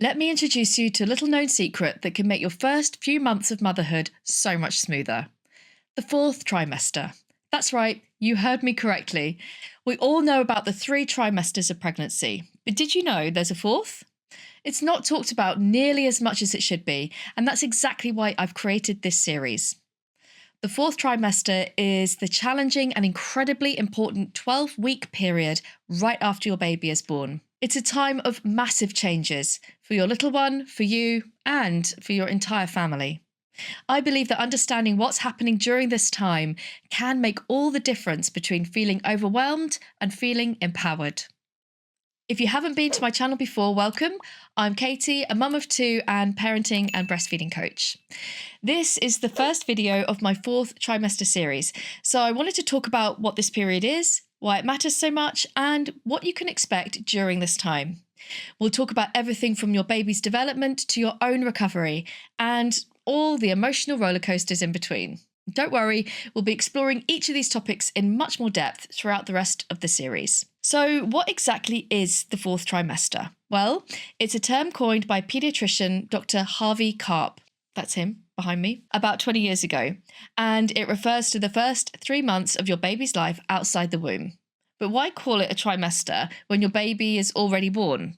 Let me introduce you to a little known secret that can make your first few months of motherhood so much smoother. The fourth trimester. That's right, you heard me correctly. We all know about the 3 trimesters of pregnancy, but did you know there's a fourth? It's not talked about nearly as much as it should be, and that's exactly why I've created this series. The fourth trimester is the challenging and incredibly important 12-week period right after your baby is born. It's a time of massive changes for your little one, for you, and for your entire family. I believe that understanding what's happening during this time can make all the difference between feeling overwhelmed and feeling empowered. If you haven't been to my channel before, welcome. I'm Katie, a mum of 2 and parenting and breastfeeding coach. This is the first video of my 4th trimester series, so I wanted to talk about what this period is, why it matters so much, and what you can expect during this time. We'll talk about everything from your baby's development to your own recovery, and all the emotional roller coasters in between. Don't worry, we'll be exploring each of these topics in much more depth throughout the rest of the series. So, what exactly is the 4th trimester? Well, it's a term coined by paediatrician Dr. Harvey Karp, that's him behind me, about 20 years ago, and it refers to the first 3 months of your baby's life outside the womb. But why call it a trimester when your baby is already born?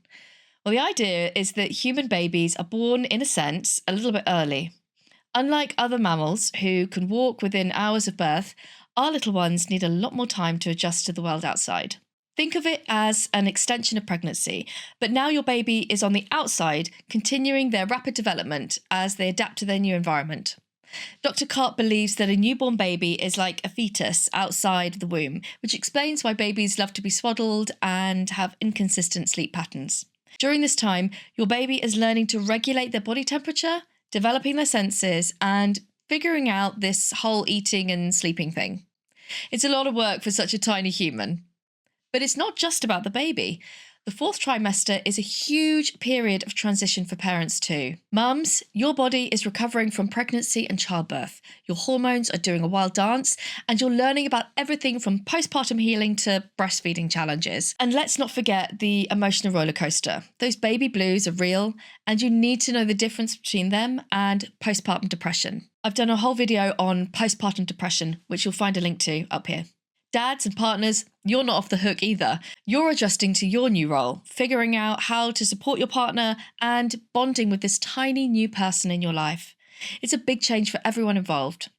Well, the idea is that human babies are born, in a sense, a little bit early. Unlike other mammals who can walk within hours of birth, our little ones need a lot more time to adjust to the world outside. Think of it as an extension of pregnancy, but now your baby is on the outside, continuing their rapid development as they adapt to their new environment. Dr. Karp believes that a newborn baby is like a fetus outside the womb, which explains why babies love to be swaddled and have inconsistent sleep patterns. During this time, your baby is learning to regulate their body temperature, developing their senses, and figuring out this whole eating and sleeping thing. It's a lot of work for such a tiny human. But it's not just about the baby. The 4th trimester is a huge period of transition for parents too. Mums, your body is recovering from pregnancy and childbirth. Your hormones are doing a wild dance, and you're learning about everything from postpartum healing to breastfeeding challenges. And let's not forget the emotional roller coaster. Those baby blues are real, and you need to know the difference between them and postpartum depression. I've done a whole video on postpartum depression, which you'll find a link to up here. Dads and partners, you're not off the hook either. You're adjusting to your new role, figuring out how to support your partner and bonding with this tiny new person in your life. It's a big change for everyone involved.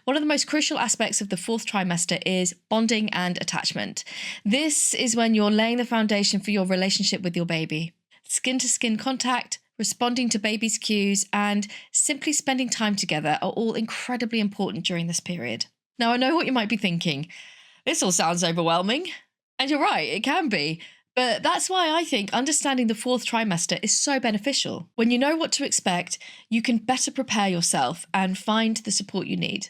One of the most crucial aspects of the 4th trimester is bonding and attachment. This is when you're laying the foundation for your relationship with your baby. Skin-to-skin contact, responding to baby's cues, and simply spending time together are all incredibly important during this period. Now, I know what you might be thinking. This all sounds overwhelming. And you're right, it can be. But that's why I think understanding the 4th trimester is so beneficial. When you know what to expect, you can better prepare yourself and find the support you need.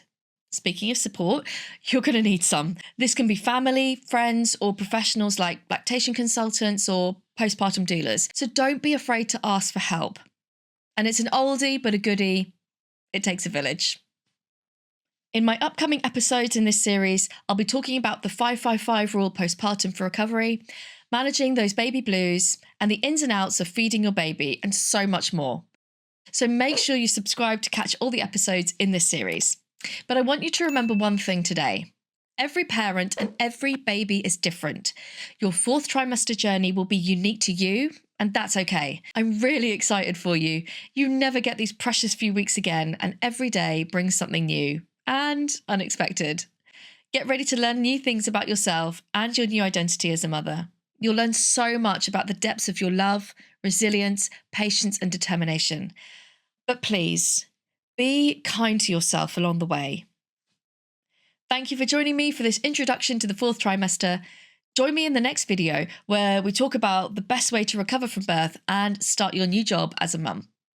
Speaking of support, you're going to need some. This can be family, friends, or professionals like lactation consultants or postpartum doulas. So don't be afraid to ask for help. And it's an oldie but a goodie. It takes a village. In my upcoming episodes in this series, I'll be talking about the 5-5-5 rule postpartum for recovery, managing those baby blues, and the ins and outs of feeding your baby, and so much more. So make sure you subscribe to catch all the episodes in this series. But I want you to remember one thing today. Every parent and every baby is different. Your 4th trimester journey will be unique to you, and that's okay. I'm really excited for you. You never get these precious few weeks again, and every day brings something new and unexpected. Get ready to learn new things about yourself and your new identity as a mother. You'll learn so much about the depths of your love, resilience, patience, and determination. But please, be kind to yourself along the way. Thank you for joining me for this introduction to the 4th trimester. Join me in the next video where we talk about the best way to recover from birth and start your new job as a mum.